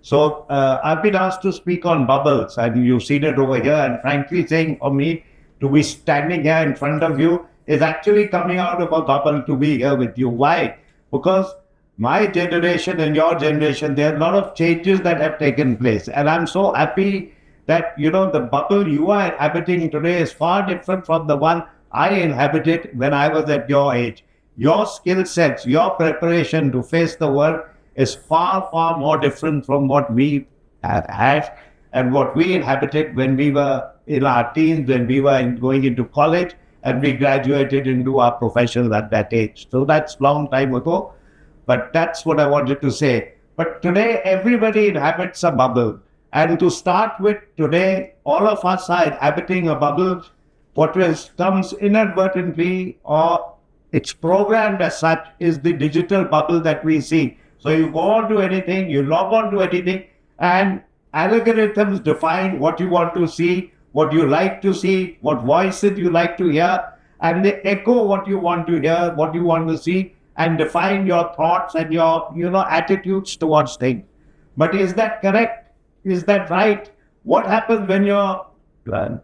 So I've been asked to speak on bubbles, and you've seen it over here. And frankly, saying for me to be standing here in front of you is actually coming out of a bubble to be here with you. Why? Because my generation and your generation, there are a lot of changes that have taken place, and I'm so happy that the bubble you are inhabiting today is far different from the one I inhabited when I was at your age. Your skill sets, your preparation to face the world is far, far more different from what we have had and what we inhabited when we were in our teens, when we were going into college, and we graduated into our professions at that age. So that's long time ago, but that's what I wanted to say. But today, everybody inhabits a bubble. And to start with, today, all of us are inhabiting a bubble. What comes inadvertently or it's programmed as such is the digital bubble that we see. So you go on to anything, you log on to anything, and algorithms define what you want to see, what you like to see, what voices you like to hear, and they echo what you want to hear, what you want to see, and define your thoughts and your attitudes towards things. But is that correct? Is that right? What happens when you're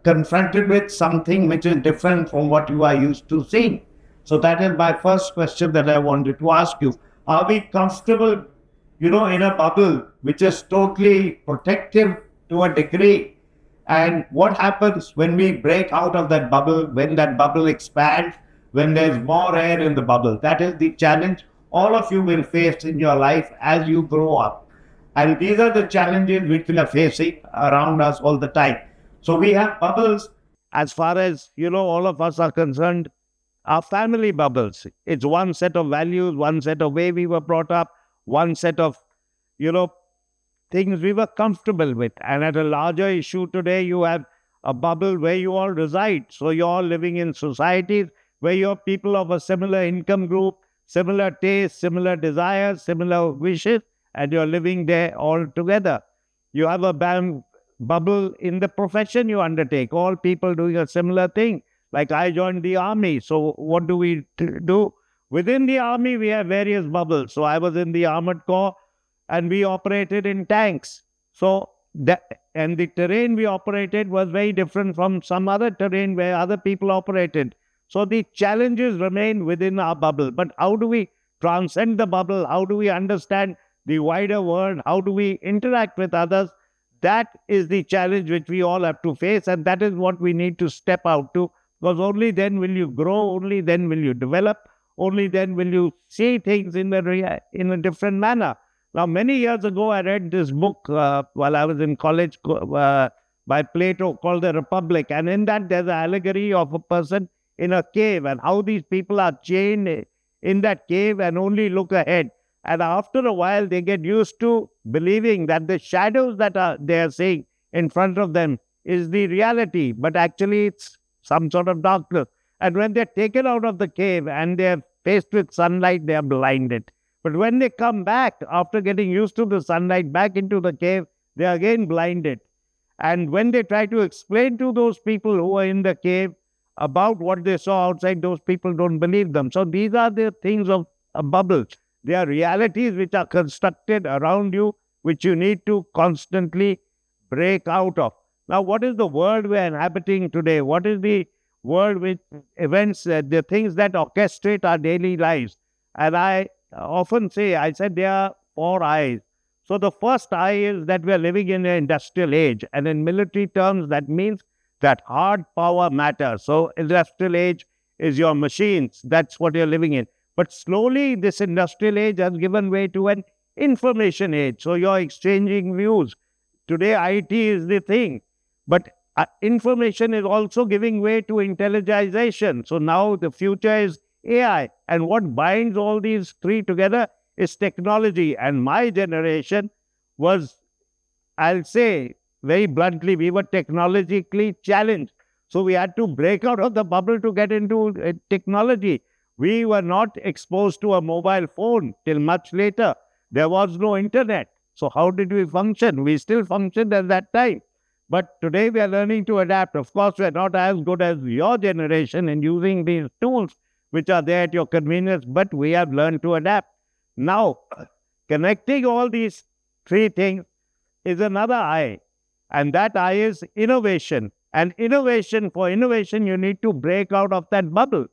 confronted with something which is different from what you are used to seeing? So that is my first question that I wanted to ask you. Are we comfortable, in a bubble which is totally protective to a degree? And what happens when we break out of that bubble, when that bubble expands, when there's more air in the bubble? That is the challenge all of you will face in your life as you grow up. And these are the challenges which we are facing around us all the time. So we have bubbles as far as, all of us are concerned. Our family bubbles. It's one set of values, one set of way we were brought up, one set of, things we were comfortable with. And at a larger issue today, you have a bubble where you all reside. So you're all living in societies where you're people of a similar income group, similar tastes, similar desires, similar wishes, and you're living there all together. You have a bubble in the profession you undertake, all people doing a similar thing. Like I joined the army. So what do we do? Within the army, we have various bubbles. So I was in the armored corps and we operated in tanks. And the terrain we operated was very different from some other terrain where other people operated. So the challenges remain within our bubble. But how do we transcend the bubble? How do we understand the wider world? How do we interact with others? That is the challenge which we all have to face. And that is what we need to step out to. Because only then will you grow, only then will you develop, only then will you see things in a different manner. Now, many years ago, I read this book while I was in college by Plato called The Republic. And in that, there's an allegory of a person in a cave and how these people are chained in that cave and only look ahead. And after a while, they get used to believing that the shadows that they are seeing in front of them is the reality, but actually it's some sort of darkness. And when they're taken out of the cave and they're faced with sunlight, they are blinded. But when they come back, after getting used to the sunlight, back into the cave, they are again blinded. And when they try to explain to those people who are in the cave about what they saw outside, those people don't believe them. So these are the things of a bubble. They are realities which are constructed around you, which you need to constantly break out of. Now, what is the world we're inhabiting today? What is the world with events, the things that orchestrate our daily lives? And I often say, I said there are 4 I's. So the first I is that we are living in an industrial age. And in military terms, that means that hard power matters. So industrial age is your machines. That's what you're living in. But slowly, this industrial age has given way to an information age. So you're exchanging views. Today, IT is the thing. But information is also giving way to intelligization. So now the future is AI. And what binds all these 3 together is technology. And my generation was, I'll say very bluntly, we were technologically challenged. So we had to break out of the bubble to get into technology. We were not exposed to a mobile phone till much later. There was no internet. So how did we function? We still functioned at that time. But today we are learning to adapt. Of course, we are not as good as your generation in using these tools which are there at your convenience, but we have learned to adapt. Now, connecting all these 3 things, is another I. And that I is innovation. And for innovation, you need to break out of that bubble.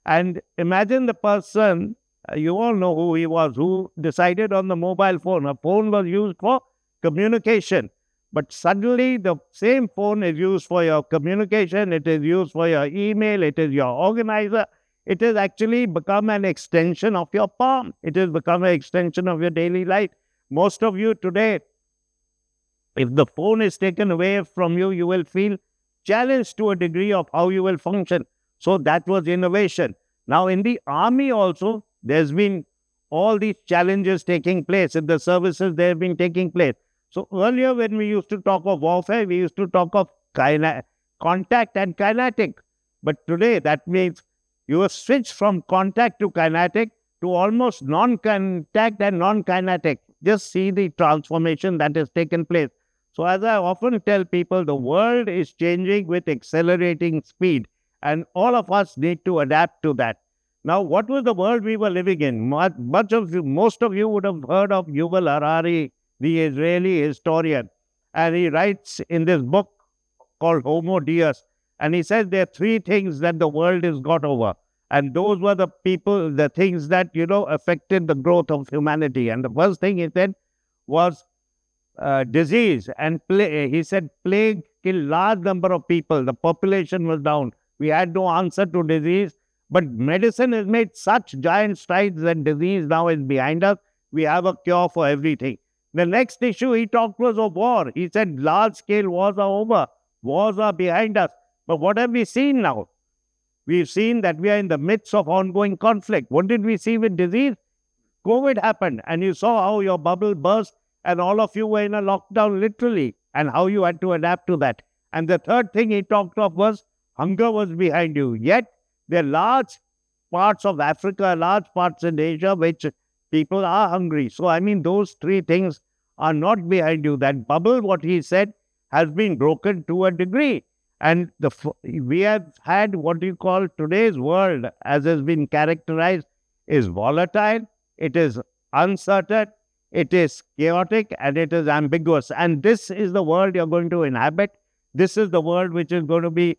And imagine the person, you all know who he was, who decided on the mobile phone. A phone was used for communication. But suddenly the same phone is used for your communication, it is used for your email, it is your organizer. It has actually become an extension of your palm. It has become an extension of your daily life. Most of you today, if the phone is taken away from you, you will feel challenged to a degree of how you will function. So that was innovation. Now, in the army also, there's been all these challenges taking place. In the services, they have been taking place. So earlier, when we used to talk of warfare, we used to talk of contact and kinetic. But today, that means you have switched from contact to kinetic to almost non-contact and non-kinetic. Just see the transformation that has taken place. So as I often tell people, the world is changing with accelerating speed, and all of us need to adapt to that. Now, what was the world we were living in? Most of you would have heard of Yuval Harari, the Israeli historian, and he writes in this book called Homo Deus, and he says there are three things that the world has got over. And those were the things that, affected the growth of humanity. And the first thing he said was disease and plague. He said plague killed large number of people. The population was down. We had no answer to disease. But medicine has made such giant strides that disease now is behind us. We have a cure for everything. The next issue he talked was of war. He said large-scale wars are over. Wars are behind us. But what have we seen now? We've seen that we are in the midst of ongoing conflict. What did we see with disease? COVID happened, and you saw how your bubble burst, and all of you were in a lockdown literally, and how you had to adapt to that. And the third thing he talked of was hunger was behind you. Yet, there are large parts of Africa, large parts in Asia, which people are hungry. So, I mean, those three things are not behind you. That bubble, what he said, has been broken to a degree. And we have had what you call today's world, as has been characterized, is volatile, it is uncertain, it is chaotic, and it is ambiguous. And this is the world you're going to inhabit. This is the world which is going to be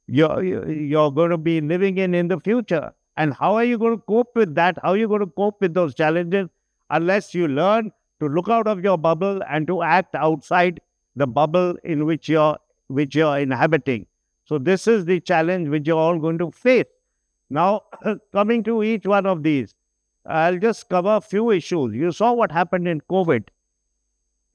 you're going to be living in the future. And how are you going to cope with that? How are you going to cope with those challenges unless you learn to look out of your bubble and to act outside the bubble in which you're inhabiting? So this is the challenge which you're all going to face. Now, coming to each one of these, I'll just cover a few issues. You saw what happened in COVID.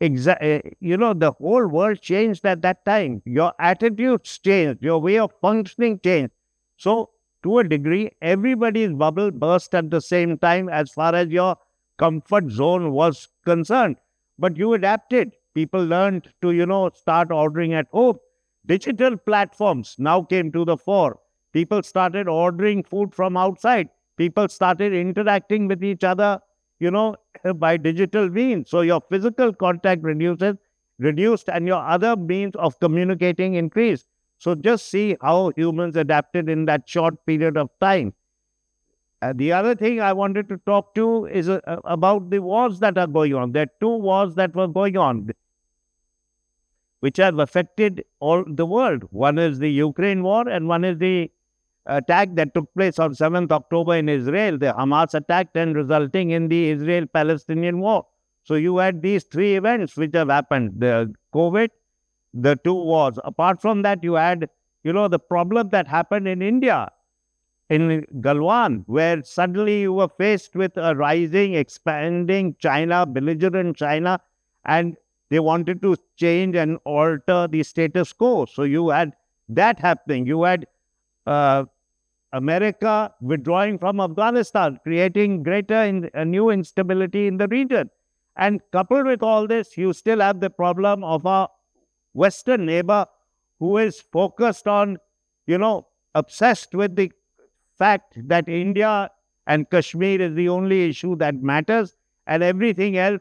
The whole world changed at that time. Your attitudes changed. Your way of functioning changed. So, to a degree, everybody's bubble burst at the same time as far as your comfort zone was concerned. But you adapted. People learned to, start ordering at home. Digital platforms now came to the fore. People started ordering food from outside. People started interacting with each other, by digital means. So your physical contact reduced, and your other means of communicating increased. So just see how humans adapted in that short period of time. The other thing I wanted to talk to is about the wars that are going on. There are two wars that were going on, which have affected all the world. One is the Ukraine war, and one is the attack that took place on 7th October in Israel, the Hamas attack, and resulting in the Israel-Palestinian war. So you had these three events which have happened: the COVID, the two wars. Apart from that, you had, the problem that happened in India, in Galwan, where suddenly you were faced with a rising, expanding China, belligerent China, and they wanted to change and alter the status quo. So you had that happening. You had America withdrawing from Afghanistan, creating a new instability in the region. And coupled with all this, you still have the problem of a Western neighbor who is focused on, obsessed with the fact that India and Kashmir is the only issue that matters, and everything else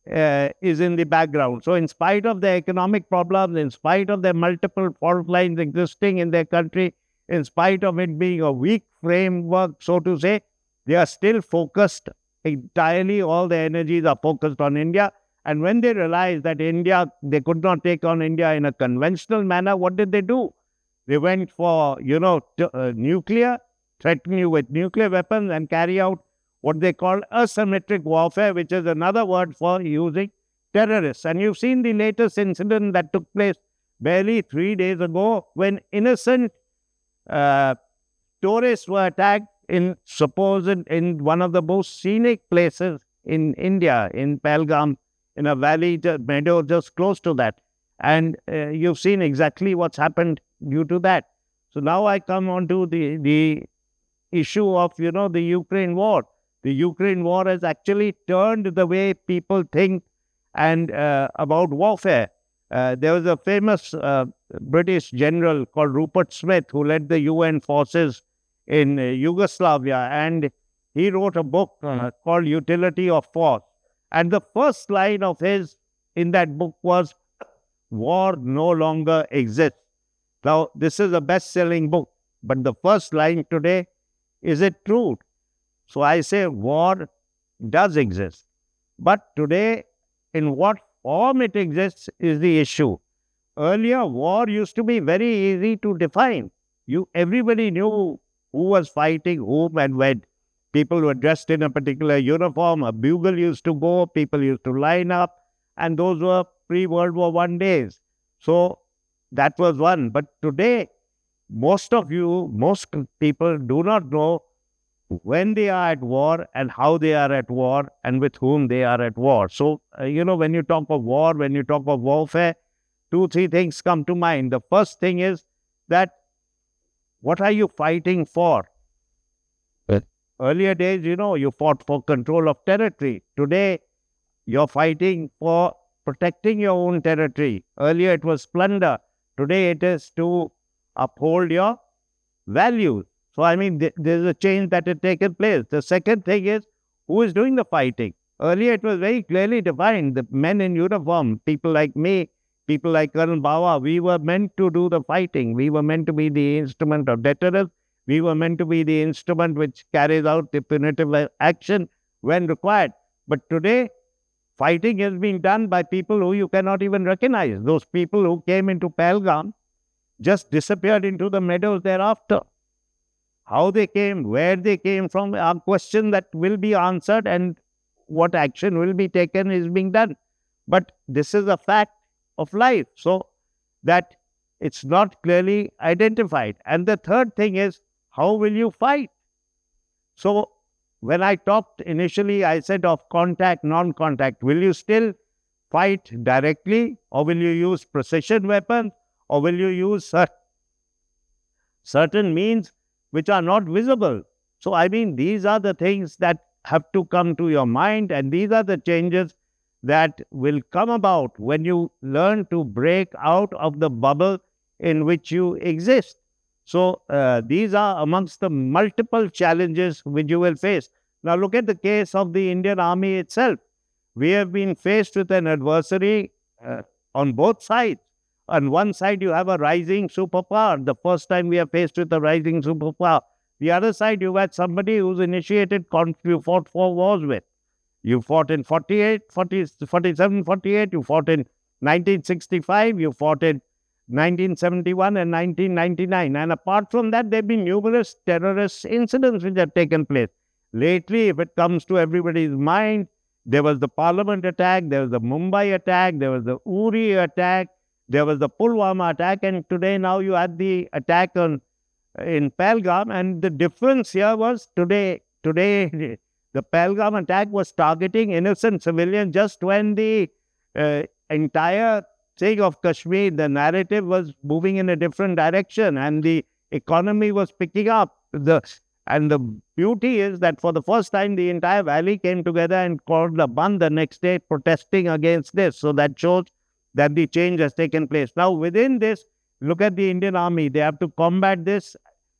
is in the background. So in spite of the economic problems, in spite of the multiple fault lines existing in their country, in spite of it being a weak framework, so to say, they are still focused entirely. All the energies are focused on India, And when they realized that they could not take on India in a conventional manner, what did they do? They went for, nuclear, threaten you with nuclear weapons and carry out what they call asymmetric warfare, which is another word for using terrorists. And you've seen the latest incident that took place barely 3 days ago when innocent tourists were attacked in one of the most scenic places in India, in Pahalgam, in a valley meadow just close to that. And you've seen exactly what's happened due to that. So now I come on to the issue of, the Ukraine war. The Ukraine war has actually turned the way people think and about warfare. There was a famous British general called Rupert Smith who led the UN forces in Yugoslavia, and he wrote a book called Utility of Force. And the first line of his in that book was, "War no longer exists." Now, this is a best-selling book, but the first line today, is it true? So I say war does exist. But today, in what form it exists is the issue. Earlier, war used to be very easy to define. Everybody knew who was fighting whom and when. People were dressed in a particular uniform, a bugle used to go, people used to line up, and those were pre-World War I days. So that was one. But today, most people do not know when they are at war and how they are at war and with whom they are at war. So, when you talk of war, when you talk of warfare, 2-3 things come to mind. The first thing is that what are you fighting for? Earlier days, you fought for control of territory. Today, you're fighting for protecting your own territory. Earlier, it was plunder. Today, it is to uphold your values. So, there's a change that has taken place. The second thing is, who is doing the fighting? Earlier, it was very clearly defined. The men in uniform, people like me, people like Colonel Bawa, we were meant to do the fighting. We were meant to be the instrument of deterrence. We were meant to be the instrument which carries out the punitive action when required. But today, fighting is being done by people who you cannot even recognize. Those people who came into Pahalgam just disappeared into the meadows thereafter. How they came, where they came from, are questions that will be answered, and what action will be taken is being done. But this is a fact of life, so that it's not clearly identified. And the third thing is, how will you fight? So when I talked initially, I said of contact, non-contact. Will you still fight directly, or will you use precision weapons, or will you use certain means which are not visible? So these are the things that have to come to your mind, and these are the changes that will come about when you learn to break out of the bubble in which you exist. So these are amongst the multiple challenges which you will face. Now look at the case of the Indian Army itself. We have been faced with an adversary on both sides. On one side, you have a rising superpower. The first time we are faced with a rising superpower. The other side, you had somebody who's initiated conflict, you fought 4 wars with. You fought in 47, 48, you fought in 1965, you fought in 1971 and 1999. And apart from that, there have been numerous terrorist incidents which have taken place. Lately, if it comes to everybody's mind, there was the Parliament attack, there was the Mumbai attack, there was the Uri attack, there was the Pulwama attack, and today now you had the attack in Pahalgam. And the difference here was today the Pahalgam attack was targeting innocent civilians just when the entire thing of Kashmir, the narrative was moving in a different direction and the economy was picking up. And the beauty is that for the first time, the entire valley came together and called the Bandh the next day, protesting against this. So that shows that the change has taken place. Now, within this, look at the Indian Army. They have to combat this.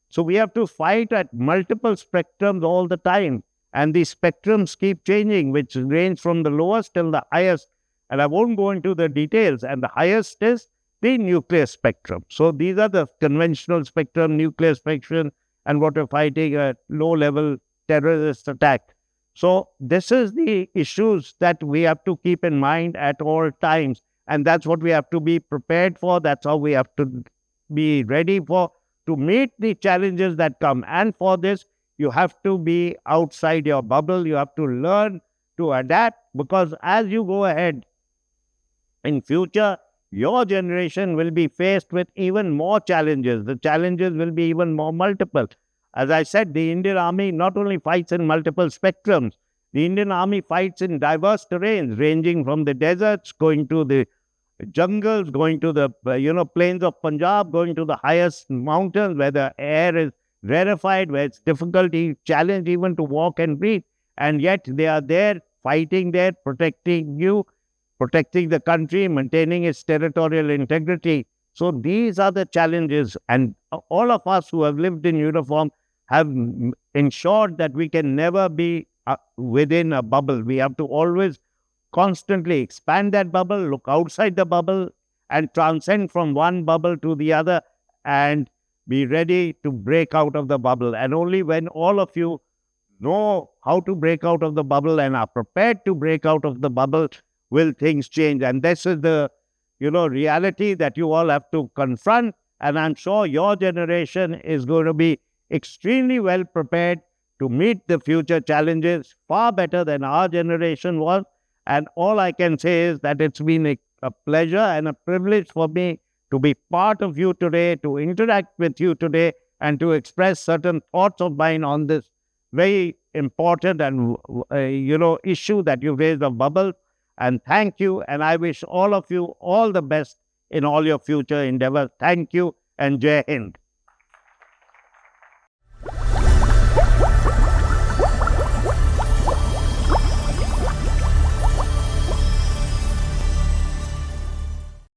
So we have to fight at multiple spectrums all the time. And the spectrums keep changing, which range from the lowest till the highest. And I won't go into the details. And the highest is the nuclear spectrum. So these are the conventional spectrum, nuclear spectrum, and what we're fighting, a low-level terrorist attack. So this is the issues that we have to keep in mind at all times. And that's what we have to be prepared for. That's how we have to be ready for, to meet the challenges that come. And for this, you have to be outside your bubble. You have to learn to adapt, because as you go ahead in future, your generation will be faced with even more challenges. The challenges will be even more multiple. As I said, the Indian Army not only fights in multiple spectrums, the Indian Army fights in diverse terrains, ranging from the deserts, going to the jungles, going to the plains of Punjab, going to the highest mountains where the air is rarefied, where it's difficulty, challenge even to walk and breathe. And yet they are there, fighting there, protecting you, protecting the country, maintaining its territorial integrity. So these are the challenges, and all of us who have lived in uniform have ensured that we can never be within a bubble. We have to always constantly expand that bubble, look outside the bubble, and transcend from one bubble to the other, and be ready to break out of the bubble. And only when all of you know how to break out of the bubble and are prepared to break out of the bubble will things change. And this is the reality that you all have to confront. And I'm sure your generation is going to be extremely well prepared to meet the future challenges, far better than our generation was. And all I can say is that it's been a pleasure and a privilege for me to be part of you today, to interact with you today, and to express certain thoughts of mine on this very important and issue that you raised of bubble. And thank you, and I wish all of you all the best in all your future endeavors. Thank you, and Jai Hind.